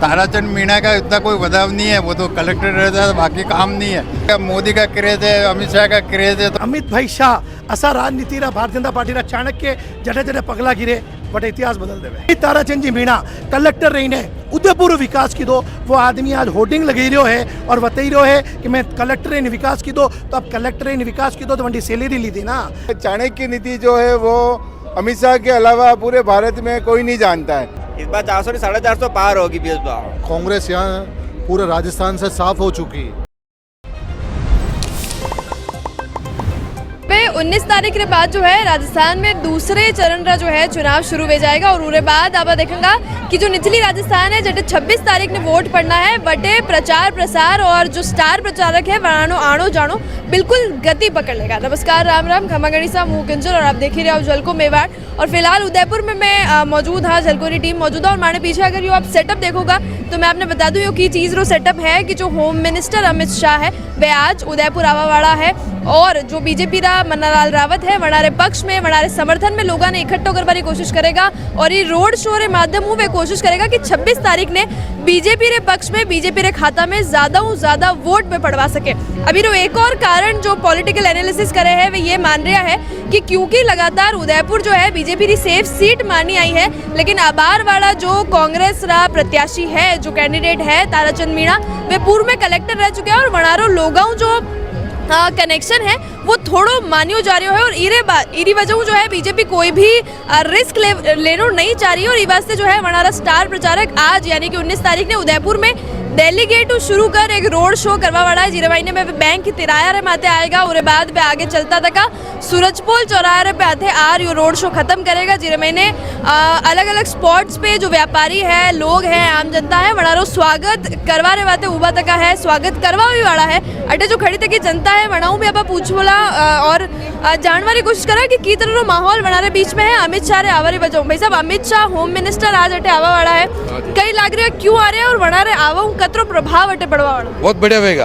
ताराचंद मीणा का इतना कोई बदलाव नहीं है, वो तो कलेक्टर रहता है, बाकी काम नहीं है। मोदी का क्रेज है, अमित शाह का क्रेज है। અમિતભાઈ શાહ અસા રાજનીતિના ભારતીય જનતા પાર્ટીના ચાણક્ય જડે જડે પગલા ગીરે બટ ઇતિહાસ બદલ દેવે। તારાચંદજી મીણા કલેક્ટર રહીને ઉદયપુર વિકાસ कीधो, वो आदमी आज होर्डिंग लगी रहो है और बताई रहो है कि मैं कलेक्टर ने विकास कीधो, तो अब कलेक्टर ने विकास कीधो तो वंडी सैलरी ली थी ना। चाणक्य नीति जो है वो अमित शाह के अलावा पूरे भारत में कोई नहीं जानता है। इस बार 400 से 450 पार होगी बीएसपी। कांग्रेस यहाँ पूरे राजस्थान से साफ हो चुकी है। 19 तारीख के बाद जो है राजस्थान में दूसरे चरण का जो है चुनाव शुरू हो जाएगा और उसके बाद आप देखेंगे कि जो निचली राजस्थान है जटे 26 तारीख ने वोट पड़ना है, बटे प्रचार प्रसार और जो स्टार प्रचारक है वरानो आनो जानो बिल्कुल गति पकड़ लेगा। नमस्कार, राम राम, खमा गणिसा, मुँह किंजल और आप देख ही रहे हो झलको मेवाड़। और फिलहाल उदयपुर में मैं मौजूद हाँ, झलको की टीम मौजूद है और माने पीछे अगर यो आप सेटअप देखोगा तो मैं आपने बता दूँ की चीज़ रो सेटअप है कि जो होम मिनिस्टर अमित शाह है वह आज उदयपुर आवा वाला है और जो बीजेपी रा मन्नालाल रावत है वनारे पक्ष में वनारे समर्थन में लोगों ने इकट्ठो करने की कोशिश करेगा और ये रोड शो रे माध्यम वे कोशिश करेगा कि 26 तारीख ने बीजेपी रे पक्ष में बीजेपी रे खाता में ज्यादा वोट में पड़वा सके। अभी तो एक और कारण जो पॉलिटिकल एनालिसिस करे है वे ये मान रहा है कि क्योंकि लगातार उदयपुर जो है बीजेपी री सेफ सीट मानी आई है, लेकिन अबार वाला जो कांग्रेस रा प्रत्याशी है, जो कैंडिडेट है ताराचंद मीणा, वे पूर्व में कलेक्टर रह चुके हैं और वनारो लोगाऊ जो कनेक्शन है वो थोड़ो मान्यो जा रहा है और इरी वजह जो है बीजेपी कोई भी रिस्क लेनो नहीं चाह रही है और ये वास्ते जो है वनारा स्टार प्रचारक आज यानी कि 19 तारीख ने उदयपुर में डेलीगेट शुरू कर एक रोड शो करवा वाला है। जीरे महीने में बैंक तिराया रे माते आएगा और बाद में आगे चलता तक सूरजपोल चौराहे पे आते आर यो रोड शो खत्म करेगा। जीरे महीने अलग अलग स्पॉट्स पे जो व्यापारी है, लोग हैं, आम जनता है वनारो स्वागत करवा रे वाते उबा तक है, स्वागत करवा भी वाला है। अटे जो खड़ी तक की जनता है वनाऊ भी आप पूछ बोला और जानने की कोशिश करा कि तरह माहौल बनारे बीच में है। अमित शाह रे आवारी बजाऊ भाई साहब, अमित शाह होम मिनिस्टर आज अटे आवा वाला है, कई लाग रहा है क्यों आ रहे हैं और वनारे आवा कतरो प्रभाव अटे पड़वा वाला बहुत बढ़िया होएगा।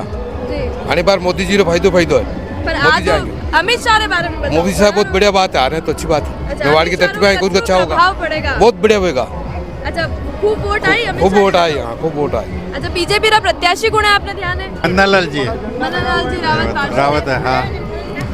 आने बार मोदी जी रो फायदो है। पर आज अमित शाह के बारे में बताओ। मोदी साहब बहुत बढ़िया बात है, आ रहे हैं तो अच्छी बात है। मेवाड़ की धरती पे कुछ अच्छा होगा, बहुत बढ़िया होएगा। अच्छा, खूब वोट आई, खूब वोट आई, हाँ खूब वोट आई। अच्छा, बीजेपी का प्रत्याशी कौन है आपने ध्यान है? मन्नालाल जी रावत है। हाँ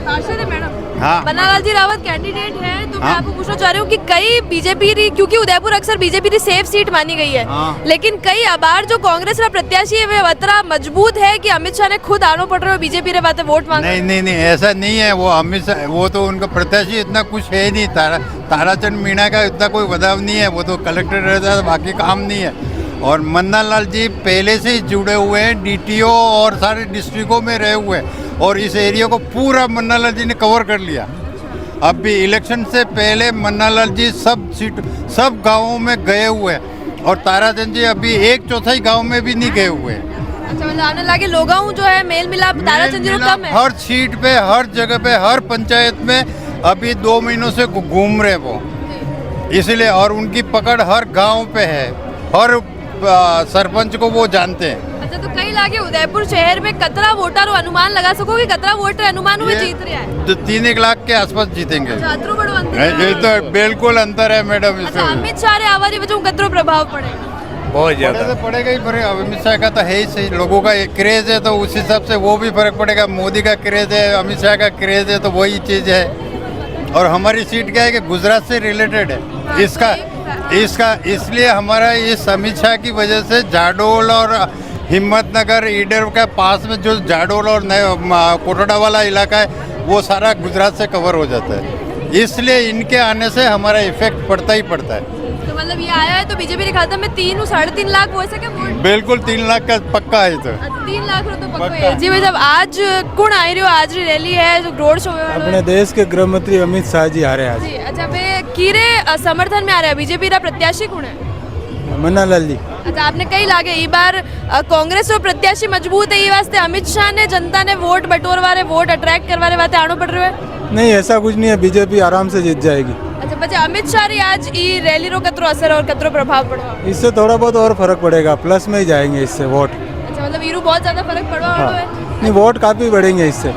पार्षद है मैडम। हाँ, मन्नालाल जी रावत कैंडिडेट है तो मैं आपको पूछना चाह रही हूँ कि कई बीजेपी, क्योंकि उदयपुर अक्सर बीजेपी की सेफ सीट मानी गई है, लेकिन कई अबार जो कांग्रेस का प्रत्याशी है वे अतरा मजबूत है कि अमित शाह ने खुद आनो पड़ रहे हो बीजेपी रे बातें वोट मांग। नहीं, ऐसा नहीं है। वो अमित शाह, वो तो उनका प्रत्याशी इतना कुछ है नहीं। ताराचंद मीणा का इतना कोई बदलाव नहीं है, वो तो कलेक्टर रहता है, बाकी काम नहीं है। और मन्नालाल जी पहले से ही जुड़े हुए हैं, डीटीओ और सारे डिस्ट्रिक्टों में रहे हुए हैं और इस एरिया को पूरा मन्नालाल जी ने कवर कर लिया। अब भी इलेक्शन से पहले मन्नालाल जी सब गांवों में गए हुए हैं और ताराचंद जी अभी 1/4 गांव में भी नहीं गए हुए हैं। अच्छा, मतलब आने लगे लोगाऊ जो है मेल मिलाप ताराचंद जी कम है। हर सीट पे, हर जगह पे, हर पंचायत में अभी 2 महीनों से घूम रहे वो, इसलिए। और उनकी पकड़ हर गाँव पे है, हर सरपंच को वो जानते हैं। अच्छा, तो कई लागे उदयपुर शहर में कतरा वोटर अनुमान लगा सकोगे? कतरा वोटर अनुमान हुए जीत रहा है? तो 3-1 लाख के आसपास जीतेंगे। अच्छा, बड़ो अंतर है। ये तो बिल्कुल अंतर है मैडम। अच्छा, अमित शाह रे आवारी वजह कतरो प्रभाव पड़ेगा? बहुत ज्यादा पड़ेगा ही। अमित शाह का तो है ही सही, लोगों का एक क्रेज है तो उस हिसाब से वो भी फर्क पड़ेगा। मोदी का क्रेज है, अमित शाह का क्रेज है, तो वही चीज है। और हमारी सीट क्या है कि गुजरात से रिलेटेड है इसका इसलिए हमारा इस अमित शाह की वजह से जाडोल और हिम्मतनगर ईडर के पास में जो जाडोल और कोटड़ा वाला इलाका है वो सारा गुजरात से कवर हो जाता है, इसलिए इनके आने से हमारा इफेक्ट पड़ता ही पड़ता है। तो मतलब ये आया है तो बीजेपी के खाता में 3-3.5 लाख हो सके वोट? बिल्कुल 3 लाख का पक्का है। तो 3 लाख तो पक्का है जी। भाई साहब, आज कौन आ रही हो? आज रैली है, जो रोड शो है अपने देश के गृह मंत्री अमित शाह जी आ रहे हैं जी। अच्छा, वे कीरे समर्थन में आ रहे हैं, बीजेपी का प्रत्याशी कौन है? मन्नालाल जी। अच्छा, आपने कई लागे ये बार कांग्रेस और प्रत्याशी मजबूत है, ये वास्ते अमित शाह ने जनता ने वोट बटोरवारे, वोट अट्रैक्ट करवाने वाते आनो पड़ रहे हैं? नहीं, ऐसा कुछ नहीं है, बीजेपी आराम से जीत जाएगी। अच्छा, बच्चे अमित शाह री आज ये रैली रो कतरो असर और कतरो प्रभाव पड़वा? इससे थोड़ा बहुत और फर्क पड़ेगा, प्लस में ही जाएंगे इससे वोट। अच्छा, मतलब ईरू बहुत ज्यादा फर्क पड़वा वाला है? नहीं, वोट काफी बढ़ेंगे इससे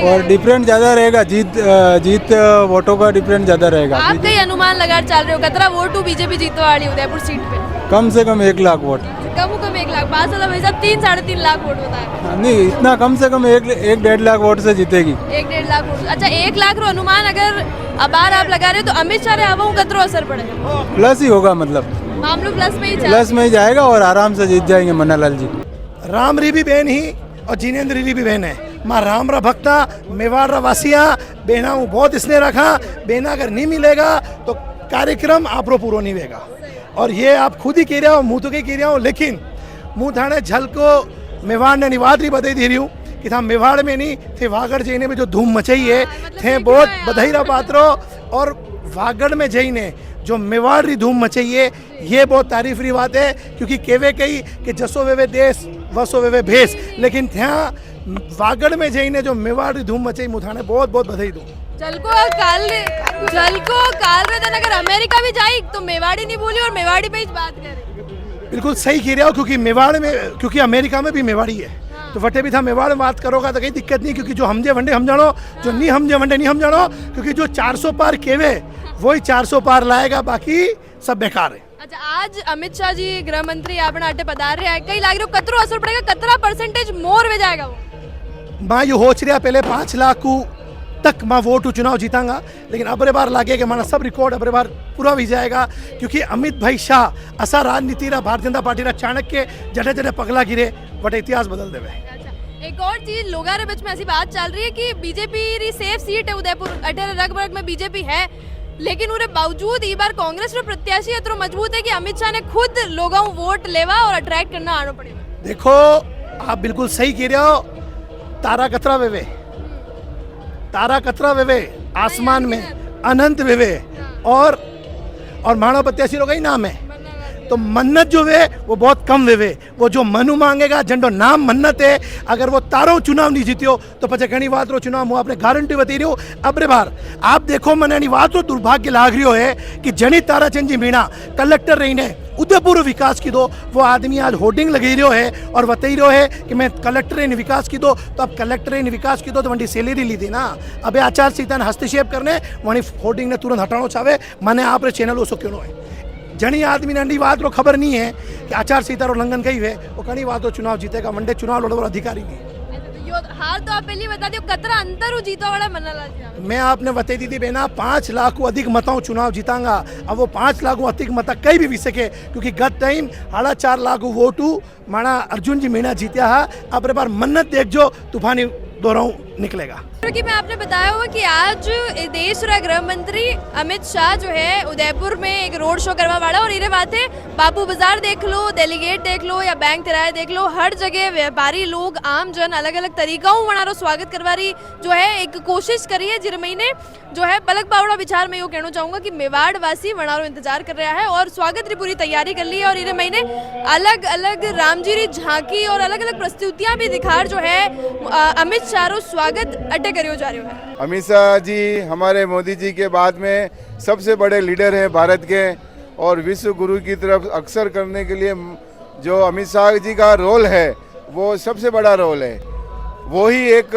और डिफरेंट ज्यादा रहेगा, जीत वोटों का डिफरेंट ज्यादा रहेगा। आप कई अनुमान लगा चल रहे हो कतरा वोट बीजेपी जीतने वाली उदयपुर सीट पे? कम से कम 1 लाख वोट। कम से कम 1 लाख, बात ज्यादा भाई साहब 3-3.5 लाख वोट बताया। नहीं, इतना कम से कम 1-1.5 लाख वोट से जीतेगी। 1-1.5 लाख वोट। अच्छा, 1 लाख रो अनुमान अगर अबार आप लगा रहे हो तो अमित शाह रे हवा कतरो असर पड़ेगा? प्लस ही होगा, मतलब मामलो प्लस में ही प्लस में ही जाएगा और आराम से जीत जाएंगे मन्नालाल जी। राम री भी बहन ही और जिनेंद्र री भी बहन है। माँ राम रा भक्ता मेवाड़ रा वासिया बेना हूँ बहुत इसने रखा। बेना अगर नहीं मिलेगा तो कार्यक्रम आप रो पूरा नहीं होगा। और ये आप खुद ही कह रहे हो, मुँह तो कह रहा हूँ, लेकिन मुँह थाने झल को मेवाड़ ने निवाद री बधाई दे रही हूँ कि था मेवाड़ में नहीं थे वागड़ जईने में जो धूम मचाई है थे बहुत बधाई रा पात्रो। और वागड़ में जईने जो मेवाड़ री धूम मचाई है ये बहुत तारीफ री बात है, क्योंकि केवे कही कि जसो वेवे देश वसो वेवे भेष, लेकिन ત્યાં वागड़ में जईने जो मेवाड़ री धूम मचाई मुथाने बहुत बहुत बधाई दूँ। जलको काल रे दिन अगर अमेरिका भी जाई तो मेवाड़ी नहीं बोली और मेवाड़ी पे ही बात करे। बिल्कुल सही कह रहे हो, क्योंकि मेवाड़ में, क्योंकि अमेरिका में भी मेवाड़ी है तो वटे भी था मेवाड़ में बात करोगा तो कहीं दिक्कत नहीं, क्योंकि जो हमजे वंडे हम जानो, जो नहीं हमजे वंडे नहीं हम जानो, क्योंकि जो 400 पार केवे वही 400 पार लाएगा, बाकी सब बेकार है। अच्छा, आज अमित शाह जी गृह मंत्री अपने अटे पधार रहे हैं, कई लाग रहे हो कतरो असर पड़ेगा, कतरा परसेंटेज मोर में जाएगा वो? माँ यो होच रहा पहले 5 लाख को तक माँ वोट चुनाव जीतांगा, लेकिन अबरे बार लागे कि माना सब रिकॉर्ड अबरे बार पूरा भी जाएगा, क्योंकि अमित भाई शाह असा राजनीति रा भारतीय जनता पार्टी रा चाणक्य जड़े जड़े पगला गिरे बटे इतिहास बदल देवे। अच्छा, एक और चीज लोगा रे बीच में ऐसी बात चल रही है कि बीजेपी री सेफ सीट है उदयपुर, अठेरे रगबरग में बीजेपी है, लेकिन उरे बावजूद ई बार कांग्रेस रो प्रत्याशी इतना मजबूत है कि अमित शाह ने खुद लोगों वोट लेवा और अट्रैक्ट करना आना पड़ेगा। देखो, आप बिल्कुल सही कह रहे हो, तारा कतरा वेवे, तारा कतरा वेवे आसमान में अनंत वेवे, और मानव प्रत्याशी लोग ही नाम है तो मन्नत जो वे वो बहुत कम वेवे। वो जो मनु मांगेगा झंडो नाम मन्नत है, अगर वो तारो चुनाव नहीं जीत्यो तो पचे घनी बात रो चुनाव मुँह आपने गारंटी बता रही हो। अबरे बार आप देखो, मैंने बात रो दुर्भाग्य लाग रही है कि जनी ताराचंद जी मीणा कलेक्टर रही ने उदयपुर विकास की दो, वो आदमी आज होर्डिंग लगी रहो है और बताई रहो है कि मैं कलेक्टर ने विकास की दो, तो अब कलेक्टर ने विकास की दो तो वही सैलरी ली थी ना। अबे आचार संहिता ने हस्तक्षेप करने वही होर्डिंग ने तुरंत हटाना चाहे, मैंने आप रे चैनल उसो क्यों है। जनी आदमी ने अंडी बात रो खबर नहीं है कि आचार संहिता रो उल्लंघन कही है, वो कहीं बात रो चुनाव जीतेगा, वनडे चुनाव लड़ो अधिकारी नहीं। हाल तो आप पहले बता दियो, कतरा अंतर हो जीता वाला मन्नालाल जी? मैं आपने बता दी थी बेना 5 लाख को अधिक मतों चुनाव जीतांगा। अब वो 5 लाख को अधिक मत कहीं भी सके, क्योंकि गत टाइम 4.5 लाख वोटू माना अर्जुन जी मीणा जीत्या है। अब बार मन्नत देख जो तूफानी दोहराऊ निकलेगा। क्योंकि मैं आपने बताया हुआ कि आज देश रा गृह मंत्री अमित शाह जो है उदयपुर में एक रोड शो करवा वाला, और ये बात है बापू बाजार देख लो, डेलीगेट देख लो या बैंक तिराए देख लो, हर जगह व्यापारी लोग आम जन अलग अलग तरीकाओं वनारो स्वागत करवा रही जो है एक कोशिश करी है। जिर महीने जो है पलक बावड़ा विचार में यो कहना चाहूंगा कि मेवाड़ वासी वनारो इंतजार कर रहा है और स्वागत की पूरी तैयारी कर ली है। और ये महीने अलग अलग रामजी री झांकी और अलग अलग प्रस्तुतियां भी दिखार जो है अमित शाह रो स्वागत अटे करियो जा रही है। अमित शाह जी हमारे मोदी जी के बाद में सबसे बड़े लीडर हैं भारत के, और विश्व गुरु की तरफ अक्सर करने के लिए जो अमित शाह जी का रोल है वो सबसे बड़ा रोल है। वो ही एक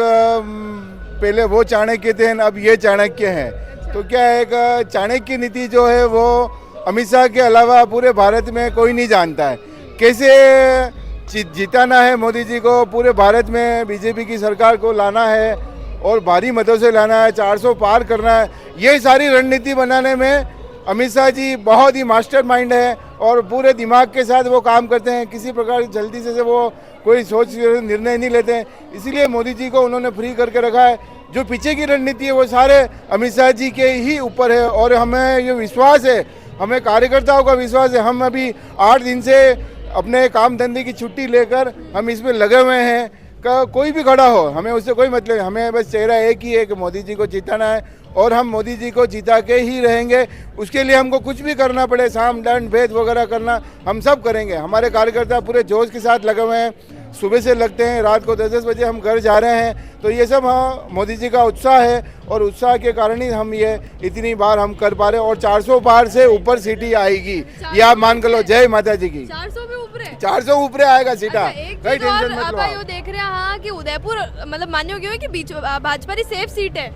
पहले वो चाणक्य थे, अब ये चाणक्य हैं। तो क्या है, एक चाणक्य नीति जो है वो अमित शाह के अलावा पूरे भारत में कोई नहीं जानता है। कैसे जिताना है मोदी जी को, पूरे भारत में बीजेपी की सरकार को लाना है और भारी मतों से लाना है, 400 पार करना है, ये सारी रणनीति बनाने में अमित शाह जी बहुत ही मास्टरमाइंड है और पूरे दिमाग के साथ वो काम करते हैं। किसी प्रकार की जल्दी से वो कोई सोच निर्णय नहीं लेते हैं, इसीलिए मोदी जी को उन्होंने फ्री करके रखा है। जो पीछे की रणनीति है वो सारे अमित शाह जी के ही ऊपर है, और हमें ये विश्वास है, हमें कार्यकर्ताओं का विश्वास है। हम अभी 8 दिन से अपने काम धंधे की छुट्टी लेकर हम इसमें लगे हुए हैं। कोई भी खड़ा हो, हमें उससे कोई मतलब नहीं, हमें बस चेहरा एक ही है कि मोदी जी को जिताना है, और हम मोदी जी को जिता के ही रहेंगे। उसके लिए हमको कुछ भी करना पड़े, साम दंड भेद वगैरह करना, हम सब करेंगे। हमारे कार्यकर्ता पूरे जोश के साथ लगे हुए हैं, सुबह से लगते हैं, रात को 10-10 बजे हम घर जा रहे हैं। तो ये सब हाँ मोदी जी का उत्साह है, और उत्साह के कारण ही हम ये इतनी बार हम कर पा रहे हैं, और 400 पार से ऊपर सीटी आएगी, ये आप मान कर लो। जय माता जी की। 400 ऊपर आएगा सीटा, कई टेंशन मत लो। आप देख रहे हैं कि उदयपुर मतलब मान्य हो गया है कि भाजपा की सेफ सीट है,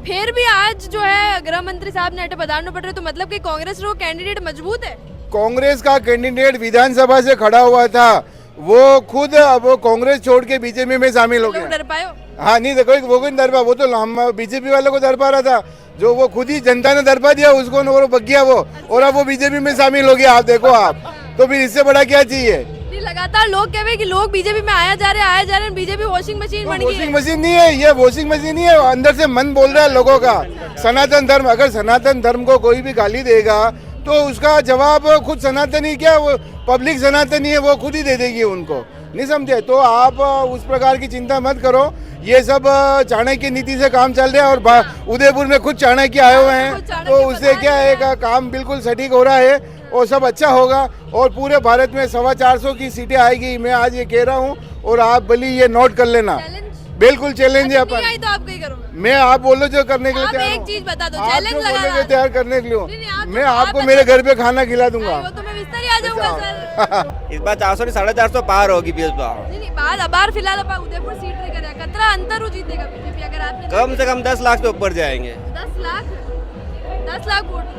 फिर भी आज जो है गृह मंत्री साहब ने अटे पधारना पड़ रहे, तो मतलब कि कांग्रेस रो कैंडिडेट मजबूत है। कांग्रेस का कैंडिडेट विधानसभा से खड़ा हुआ था, वो खुद अब वो कांग्रेस छोड़ के बीजेपी में शामिल हो लोग गया। डर पाए हो? हाँ नहीं देखो वो कोई डर पा, वो तो हम बीजेपी वालों को डर पा रहा था, जो वो खुद ही जनता ने डर पा दिया उसको, और बग गया वो, और अब वो बीजेपी में शामिल हो गया। आप देखो आप, तो फिर इससे बड़ा क्या चाहिए? नहीं, लगातार लोग कह रहे हैं कि लोग बीजेपी में आया जा रहे हैं, बीजेपी वॉशिंग मशीन बन गई वॉशिंग है। मशीन नहीं है ये, वॉशिंग मशीन नहीं है, अंदर से मन बोल रहा है लोगों का। सनातन धर्म, अगर सनातन धर्म को कोई भी गाली देगा तो उसका जवाब खुद सनातनी, क्या वो पब्लिक सनातनी है, वो खुद ही दे देगी उनको, नहीं समझे? तो आप उस प्रकार की चिंता मत करो, ये सब चाणक्य नीति से काम चल रहा है, और उदयपुर में खुद चाणक्य आए हुए हैं, तो उससे क्या है का काम बिल्कुल सटीक हो रहा है और सब अच्छा होगा। और पूरे भारत में 425 की सीटें आएगी, मैं आज ये कह रहा हूँ, और आप भले ये नोट कर लेना, बिल्कुल चैलेंज है नहीं आई अपन। तो आप कहीं करोगे? मैं आप बोलो जो करने के लिए आप तैयार एक हूँ। चीज बता दो, आप चैलेंज जो लगा बोलोगे रहा है। तैयार करने के लिए हूँ। नहीं, आप मैं तो- आपको आप मेरे बता- घर पे खाना खिला दूंगा। वो तो मैं बिस्तर ही आ जाऊंगा सर। इस बार 400 नहीं 450 पार होगी बीजेपी। नहीं बात अबार फिलहाल अब उदयपुर सीट नहीं कर रहा है, कतरा अंतर हो जीतेगा बीजेपी अगर आपने कम से कम 10 लाख से ऊपर जाएंगे। 10 लाख वोट।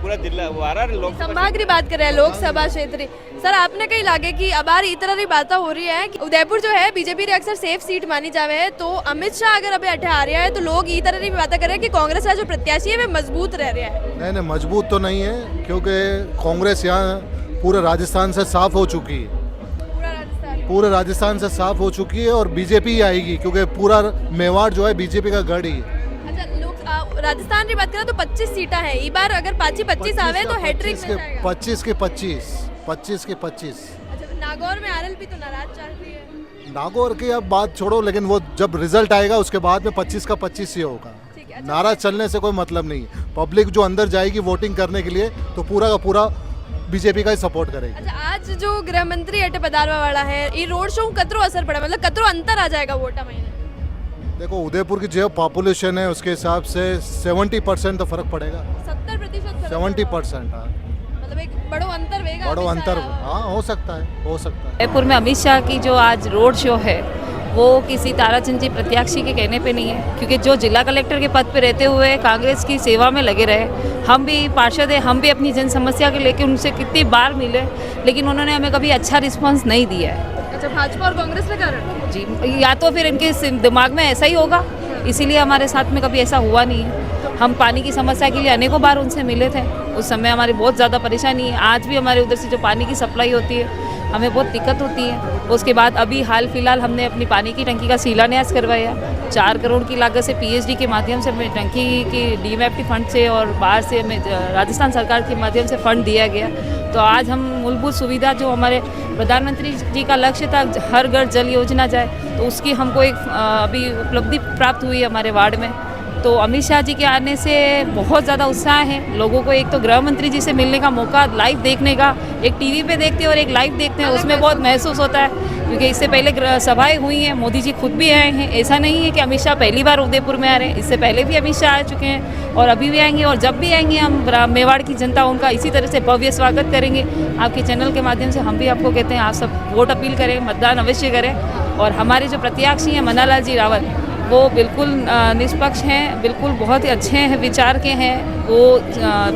पूरा जिला वो आ रहा है लोग। संभाग की बात कर रहे हैं, लोकसभा क्षेत्र। सर आपने कहीं लागे कि अबार ई तरह की बातें हो रही है कि उदयपुर जो है बीजेपी री अक्सर सेफ सीट मानी जावे है, तो अमित शाह अगर अभी अठे आ रहा है तो लोग ई तरह की बातें कर रहे हैं कि कांग्रेस का जो प्रत्याशी है वे मजबूत रह रहा है। नहीं नहीं, मजबूत तो नहीं है, क्योंकि कांग्रेस यहाँ पूरे राजस्थान से साफ हो चुकी है, पूरे राजस्थान से साफ हो चुकी है, और बीजेपी ही आएगी, क्योंकि पूरा मेवाड़ जो है बीजेपी का गढ़ ही है। अच्छा लोग राजस्थान की बात करें तो 25 सीटा है, ई बार अगर 25 आवे तो हैट्रिक में जाएगा। 25 के 25। अच्छा नागौर में आरएलपी तो नाराज चल रही है। नागौर की अब बात छोड़ो, लेकिन वो जब रिजल्ट आएगा उसके बाद में 25 का 25 ही होगा। ठीक है, अच्छा। नाराज चलने से कोई मतलब नहीं है। पब्लिक जो अंदर जाएगी वोटिंग करने के लिए तो पूरा का पूरा बीजेपी का ही सपोर्ट करेगी। अच्छा आज जो गृह मंत्री अटे पधारवा वाला है, ये रोड शो कतरो असर पड़ा, मतलब कतरो अंतर आ जाएगा वोटा महीने? देखो उदयपुर की जो पॉपुलेशन है उसके हिसाब से 70% तो फर्क पड़ेगा। 70% 70%, हाँ, मतलब एक बड़ो अंतर वेगा। बड़ो अमित अंतर, शाह। हाँ हो सकता है। जयपुर में अमित शाह की जो आज रोड शो है वो किसी ताराचंद जी प्रत्याशी के कहने पे नहीं है, क्योंकि जो जिला कलेक्टर के पद पे रहते हुए कांग्रेस की सेवा में लगे रहे, हम भी पार्षद हैं, हम भी अपनी जन समस्या के लेके उनसे कितनी बार मिले, लेकिन उन्होंने हमें कभी अच्छा रिस्पांस नहीं दिया है। अच्छा भाजपा और कांग्रेस के कारण जी, या तो फिर इनके दिमाग में ऐसा ही होगा, इसीलिए हमारे साथ में कभी ऐसा हुआ नहीं है। हम पानी की समस्या के लिए अनेकों बार उनसे मिले थे, उस समय हमारी बहुत ज़्यादा परेशानी है। आज भी हमारे उधर से जो पानी की सप्लाई होती है हमें बहुत दिक्कत होती है। उसके बाद अभी हाल फिलहाल हमने अपनी पानी की टंकी का शिलान्यास करवाया, 4 करोड़ की लागत से पीएचडी के माध्यम से हमें टंकी की डीएमएफटी फंड से और बाहर से हमें राजस्थान सरकार के माध्यम से फंड दिया गया। तो आज हम मूलभूत सुविधा जो हमारे प्रधानमंत्री जी का लक्ष्य था हर घर जल योजना जाए, तो उसकी हमको एक अभी उपलब्धि प्राप्त हुई है हमारे वार्ड में। तो अमित शाह जी के आने से बहुत ज़्यादा उत्साह है लोगों को। एक तो गृह मंत्री जी से मिलने का मौका, लाइव देखने का, एक टीवी पे देखते हैं और एक लाइव देखते हैं, उसमें बहुत महसूस होता है, क्योंकि इससे पहले सभाएं हुई हैं, मोदी जी खुद भी आए हैं। ऐसा नहीं है कि अमित शाह पहली बार उदयपुर में आ रहे हैं, इससे पहले भी अमित शाह आ चुके हैं और अभी भी आएंगे, और जब भी आएंगे हम मेवाड़ की जनता उनका इसी तरह से भव्य स्वागत करेंगे। आपके चैनल के माध्यम से हम भी आपको कहते हैं आप सब वोट अपील करें, मतदान अवश्य करें। और हमारे जो प्रत्याशी हैं मन्नालाल जी रावत, वो बिल्कुल निष्पक्ष हैं, बिल्कुल बहुत ही अच्छे हैं, विचार के हैं। वो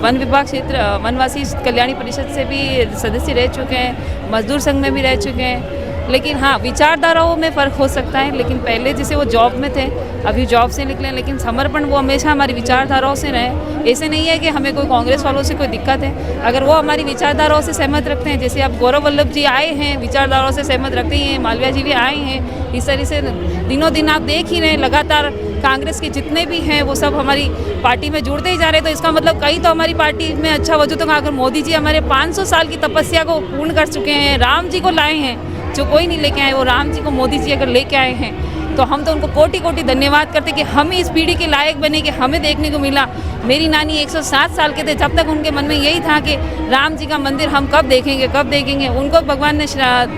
वन विभाग क्षेत्र वनवासी कल्याणी परिषद से भी सदस्य रह चुके हैं, मजदूर संघ में भी रह चुके हैं। लेकिन हाँ, विचारधाराओं में फ़र्क हो सकता है, लेकिन पहले जैसे वो जॉब में थे, अभी जॉब से निकले, लेकिन समर्पण वो हमेशा हमारी विचारधाराओं से रहे। ऐसे नहीं है कि हमें कोई कांग्रेस वालों से कोई दिक्कत है, अगर वो हमारी विचारधाराओं से सहमत रखते हैं, जैसे अब गौरव वल्लभ जी आए हैं, विचारधाराओं से सहमत रखते हैं, मालवीय जी भी आए हैं, इस तरह से दिनों दिन आप देख ही रहे हैं, लगातार कांग्रेस के जितने भी हैं वो सब हमारी पार्टी में जुड़ते ही जा रहे हैं। तो इसका मतलब कहीं तो हमारी पार्टी में अच्छा वजूद होगा। अगर मोदी जी हमारे 500 साल की तपस्या को पूर्ण कर चुके हैं, राम जी को लाए हैं, जो कोई नहीं लेके आए, वो राम जी को मोदी जी अगर लेके आए हैं, तो हम तो उनको कोटि कोटि धन्यवाद करते कि हम इस पीढ़ी के लायक बने कि हमें देखने को मिला। मेरी नानी 107 साल के थे, जब तक उनके मन में यही था कि राम जी का मंदिर हम कब देखेंगे, उनको भगवान ने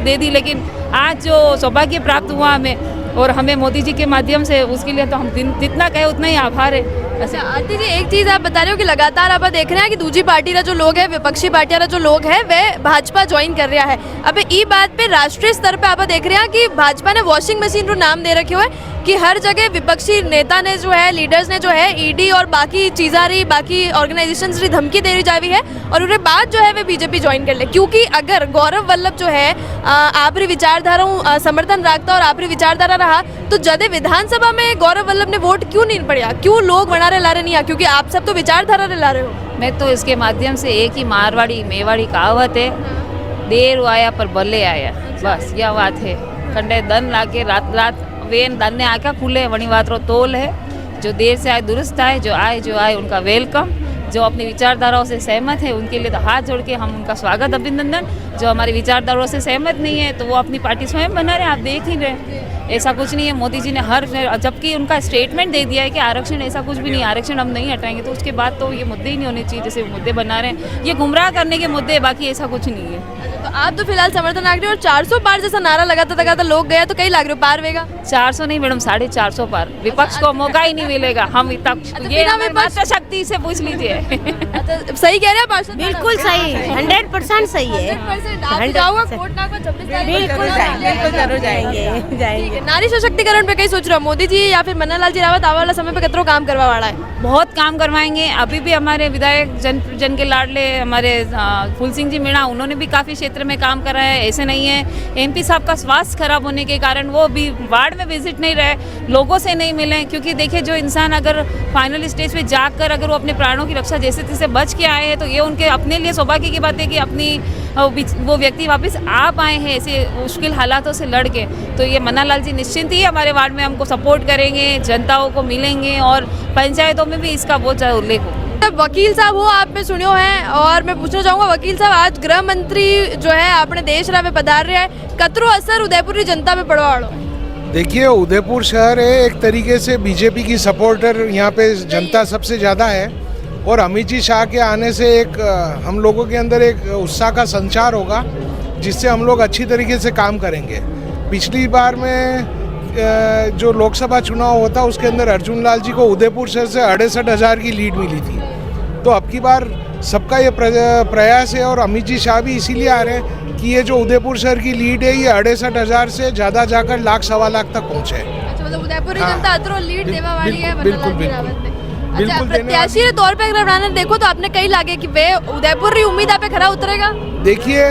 दे दी। लेकिन आज जो सौभाग्य प्राप्त हुआ हमें और हमें मोदी जी के माध्यम से, उसके लिए तो हम जितना कहे उतना ही आभार है। अच्छा आरती जी, एक चीज़ आप बता रहे हो कि लगातार आप देख रहे हैं कि दूसरी पार्टी का जो लोग है, विपक्षी पार्टियां जो लोग है वे भाजपा ज्वाइन कर रहा है। अब ई बात पे राष्ट्रीय स्तर पे आप देख रहे हैं कि भाजपा ने वॉशिंग मशीन रो नाम दे रखे हुए, कि हर जगह विपक्षी नेता ने जो है, लीडर्स ने जो है ईडी और बाकी चीज़ा रही, बाकी ऑर्गेनाइजेशंस री धमकी दे रही जावी है और उन्हें बाद जो है वे बीजेपी ज्वाइन कर ले। क्योंकि अगर गौरव वल्लभ जो है आपरी विचारधारा समर्थन रखता और आपरी विचारधारा रहा तो जदे विधानसभा में गौरव वल्लभ ने वोट क्यों नहीं पड़ा, क्यों लोग बना रहे ला रहे नहीं आ, क्योंकि आप सब तो विचारधारा ला रहे हो। मैं तो इसके माध्यम से एक ही मारवाड़ी मेवाड़ी कहावत है, देर आया पर बल्ले आया, बस यह बात है। कंडे दन लाके रात रात वेन दन ने आका खुले वणी बात रो तोल है। जो देर से आए दुरुस्त आए, जो आए उनका वेलकम। जो अपनी विचारधाराओं से सहमत है उनके लिए तो हाथ जोड़ के हम उनका स्वागत अभिनंदन। जो हमारी विचारधाराओं से सहमत नहीं है तो वो अपनी पार्टी स्वयं बना रहे, आप देख ही रहे। ऐसा कुछ नहीं है, मोदी जी ने जबकि उनका स्टेटमेंट दे दिया है कि आरक्षण ऐसा कुछ भी नहीं, आरक्षण हम नहीं हटाएंगे, तो उसके बाद तो ये मुद्दे ही नहीं होने चाहिए जैसे मुद्दे बना रहे हैं। ये गुमराह करने के मुद्दे हैं, बाकी ऐसा कुछ नहीं है। तो आप तो फिलहाल समर्थन आ रहे हो और 400 पार जैसा नारा लगाता लोग गए तो कई लग रहे हो पार वेगा। 400 नहीं मैडम, 450 पार। विपक्ष को मौका ही नहीं मिलेगा। हम इतना ये हमें मात्रा शक्ति से पूछ लीजिए। सही कह रहे हैं पार्षद, बिल्कुल सही, 100% सही है। बिल्कुल जरूर जाएंगे। नारी सशक्तिकरण पे कहीं सोच रहे हो मोदी जी या फिर मन्नालाल जी रावत आने वाला समय पे कितना काम करवा वाला है? बहुत काम करवाएंगे। अभी भी हमारे विधायक जन के लाडले हमारे फूल सिंह जी मीणा, उन्होंने भी काफ़ी क्षेत्र में काम करा है। ऐसे नहीं है, एमपी साहब का स्वास्थ्य खराब होने के कारण वो भी वार्ड में विजिट नहीं रहे, लोगों से नहीं मिले। क्योंकि देखिए, जो इंसान अगर फाइनल स्टेज पे जाकर अगर वो अपने प्राणों की रक्षा जैसे तैसे बच के आए हैं तो ये उनके अपने लिए सौभाग्य की बात है कि अपनी वो व्यक्ति वापस आ पाए हैं ऐसे मुश्किल हालातों से लड़ के। तो ये मन्नालाल जी निश्चिंत ही हमारे वार्ड में हमको सपोर्ट करेंगे, जनताओं को मिलेंगे और पंचायतों में भी इसका बहुत ज़्यादा उल्लेख हो। वकील साहब हो, आप पे सुनियो है और मैं पूछना चाहूँगा वकील साहब, आज गृह मंत्री जो है अपने देश रा में पधार रहे हैं, कतरो असर उदयपुर की जनता पे पड़वा वालो? देखिए, उदयपुर शहर है एक तरीके से बीजेपी की सपोर्टर, यहाँ पे जनता सबसे ज़्यादा है और अमित जी शाह के आने से एक हम लोगों के अंदर एक उत्साह का संचार होगा जिससे हम लोग अच्छी तरीके से काम करेंगे। पिछली बार में जो लोकसभा चुनाव होता उसके अंदर अर्जुन लाल जी को उदयपुर शहर से 68,000 की लीड मिली थी। तो अब की बार सबका ये प्रयास है और अमित जी शाह भी इसीलिए आ रहे हैं कि ये जो उदयपुर शहर की लीड है ये 68,000 से ज़्यादा जाकर 1,00,000 सवा लाख तक पहुँचे। अच्छा, मतलब उदयपुर की जनता अतरो लीड देवा वाली है बिल्कुल। अच्छा, प्रत्याशी के तौर पे अगर आपने देखो तो आपने कई लागे कि वे उदयपुर की उम्मीद आप पे खरा उतरेगा? देखिए,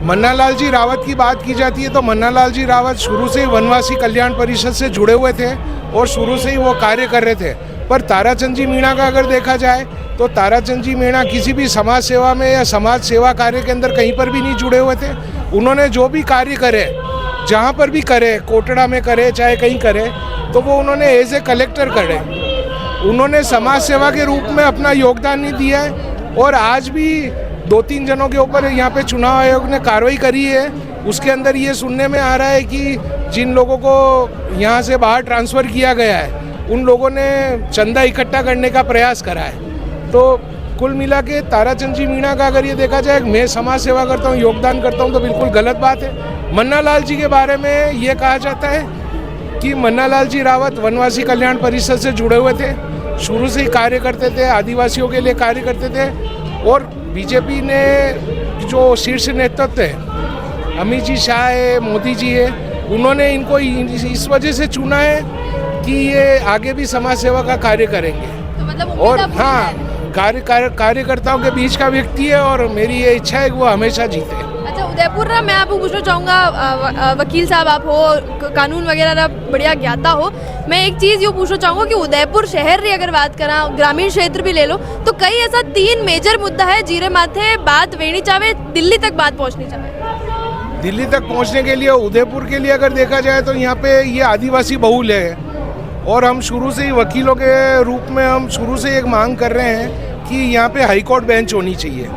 मन्नालाल जी रावत की बात की जाती है तो मन्नालाल जी रावत शुरू से ही वनवासी कल्याण परिषद से जुड़े हुए थे और शुरू से ही वो कार्य कर रहे थे। पर ताराचंद जी मीणा का अगर देखा जाए तो ताराचंद जी मीणा किसी भी समाज सेवा में या समाज सेवा कार्य के अंदर कहीं पर भी नहीं जुड़े हुए थे। उन्होंने जो भी कार्य करे, जहाँ पर भी करे, कोटड़ा में करे चाहे कहीं करे, तो वो उन्होंने एज ए कलेक्टर करे। उन्होंने समाज सेवा के रूप में अपना योगदान नहीं दिया है और आज भी 2-3 जनों के ऊपर यहाँ पे चुनाव आयोग ने कार्रवाई करी है। उसके अंदर ये सुनने में आ रहा है कि जिन लोगों को यहाँ से बाहर ट्रांसफ़र किया गया है उन लोगों ने चंदा इकट्ठा करने का प्रयास करा है। तो कुल मिला के ताराचंद जी मीणा का अगर ये देखा जाए मैं समाज सेवा करता हूँ, योगदान करता हूँ, तो बिल्कुल गलत बात है। मन्नालाल जी के बारे में ये कहा जाता है कि मन्नालाल जी रावत वनवासी कल्याण परिषद से जुड़े हुए थे, शुरू से ही कार्य करते थे, आदिवासियों के लिए कार्य करते थे और बीजेपी ने जो शीर्ष नेतृत्व है, अमित जी शाह है, मोदी जी है, उन्होंने इनको इस वजह से चुना है कि ये आगे भी समाज सेवा का कार्य करेंगे। तो मतलब और हाँ, कार्यकर्ताओं के बीच का व्यक्ति है और मेरी ये इच्छा है कि वो हमेशा जीते। अच्छा, उदयपुर ना मैं आपको पूछना चाहूँगा, वकील साहब आप हो, कानून वगैरह बढ़िया ज्ञाता हो, मैं एक चीज़ ये पूछना चाहूँगा कि उदयपुर शहर की अगर बात करा, ग्रामीण क्षेत्र भी ले लो, तो कई ऐसा 3 मेजर मुद्दा है जीरे माथे बात वेणी चाहे, दिल्ली तक बात पहुँचनी चाहिए। दिल्ली तक पहुँचने के लिए उदयपुर के लिए अगर देखा जाए तो यहाँ पे ये आदिवासी बहुल है और हम शुरू से ही वकीलों के रूप में हम शुरू से एक मांग कर रहे हैं कि यहाँ पे हाई कोर्ट बेंच होनी चाहिए।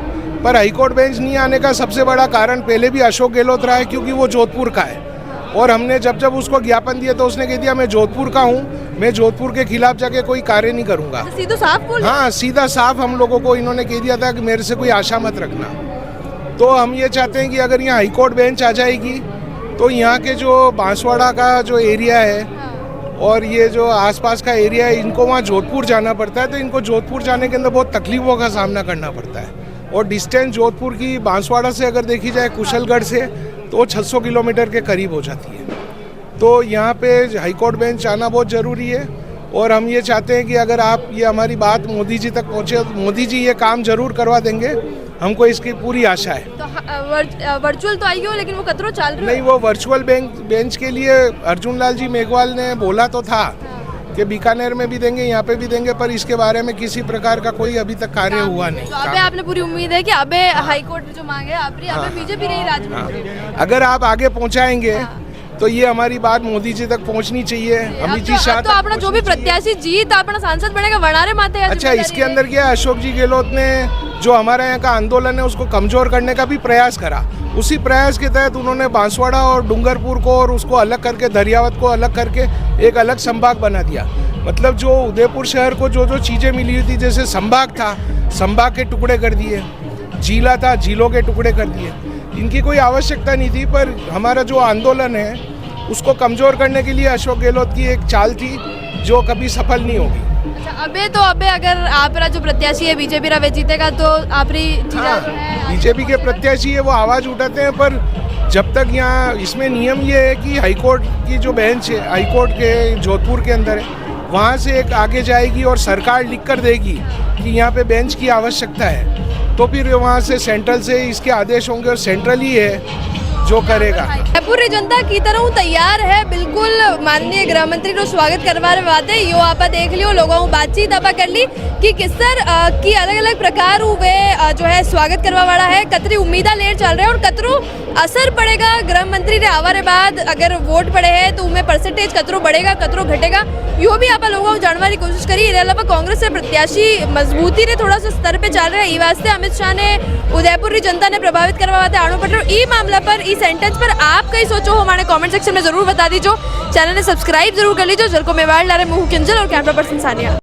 पर हाई कोर्ट बेंच नहीं आने का सबसे बड़ा कारण पहले भी अशोक गहलोत रहा है क्योंकि वो जोधपुर का है और हमने जब उसको ज्ञापन दिया तो उसने कह दिया मैं जोधपुर का हूँ, मैं जोधपुर के खिलाफ जाके कोई कार्य नहीं करूँगा। सीधा साफ बोल? हाँ, सीधा साफ हम लोगों को इन्होंने कह दिया था कि मेरे से कोई आशा मत रखना। तो हम ये चाहते हैं कि अगर यहाँ हाई कोर्ट बेंच आ जाएगी तो यहाँ के जो बांसवाड़ा का जो एरिया है और ये जो आसपास का एरिया है, इनको वहाँ जोधपुर जाना पड़ता है, तो इनको जोधपुर जाने के अंदर बहुत तकलीफों का सामना करना पड़ता है। और डिस्टेंस जोधपुर की बांसवाड़ा से अगर देखी जाए कुशलगढ़ से तो 600 किलोमीटर के करीब हो जाती है। तो यहाँ पे हाई कोर्ट बेंच आना बहुत ज़रूरी है। और हम ये चाहते हैं कि अगर आप ये हमारी बात मोदी जी तक पहुँचे तो मोदी जी ये काम ज़रूर करवा देंगे, हमको इसकी पूरी आशा है। तो वर्चुअल तो आई हो लेकिन वो कतरो चाल रही नहीं, वो वर्चुअल बेंच के लिए अर्जुन लाल जी मेघवाल ने बोला तो था कि बीकानेर में भी देंगे, यहाँ पे भी देंगे, पर इसके बारे में किसी प्रकार का कोई अभी तक कार्य हुआ नहीं। तो अबे आपने पूरी उम्मीद है कि अबे हाई कोर्ट जो मांगे अबे बीजेपी रही राज्य में। अगर आप आगे पहुँचाएंगे तो ये हमारी बात मोदी जी तक पहुंचनी चाहिए। अमित जी शाह तो अपना जो भी प्रत्याशी जीत अपना सांसद बनेगा वनारे माते। अच्छा, इसके अंदर क्या अशोक जी गहलोत ने जो हमारे यहाँ का आंदोलन है उसको कमजोर करने का भी प्रयास करा। उसी प्रयास के तहत उन्होंने बांसवाड़ा और डूंगरपुर को और उसको अलग करके दरियावत को अलग करके एक अलग संभाग बना दिया। मतलब जो उदयपुर शहर को जो जो चीज़ें मिली हुई थी, जैसे संभाग था, संभाग के टुकड़े कर दिए, जिला था, जिलों के टुकड़े कर दिए। इनकी कोई आवश्यकता नहीं थी, पर हमारा जो आंदोलन है उसको कमज़ोर करने के लिए अशोक गहलोत की एक चाल थी जो कभी सफल नहीं होगी। अच्छा, अबे अगर आप जो प्रत्याशी है बीजेपी रा वे जीतेगा तो आप बीजेपी के प्रत्याशी है वो आवाज़ उठाते हैं, पर जब तक यहाँ इसमें नियम ये है कि हाईकोर्ट की जो बेंच है, हाईकोर्ट के जोधपुर के अंदर है, वहाँ से एक आगे जाएगी और सरकार लिख कर देगी कि यहाँ पे बेंच की आवश्यकता है, तो फिर वहाँ से सेंट्रल से इसके आदेश होंगे और सेंट्रल ही है जो करेगा। पूरी जनता की तरह तैयार है बिल्कुल माननीय गृह मंत्री रो स्वागत करवाने वास्ते। यो आप देख लियो, लोगों बातचीत आप कर ली कि किस तरह की अलग अलग प्रकार वे जो है स्वागत करवा वाला है, कतरी उम्मीदा लेर चल रहे हैं और कतरो असर पड़ेगा गृह मंत्री रे आवारे बाद अगर वोट पड़े हैं तो उनमें परसेंटेज कतरो बढ़ेगा कतरो घटेगा, यो भी आप लोगों जानने की कोशिश करी। इसके अलावा कांग्रेस से प्रत्याशी मजबूती रे थोड़ा सा स्तर पे चल रहे हैं, वास्ते अमित शाह ने उदयपुर की जनता ने प्रभावित करवाते आणो पटो। ई मामला पर इस सेंटेंस पर आप कई सोचो हो हमारे कमेंट सेक्शन में जरूर बता दीजिए। चैनल ने सब्सक्राइब जरूर कर लीजिए। जल को मेवाड़ ला रहे मुहू किंजल और कैमरा पर्सन सानिया।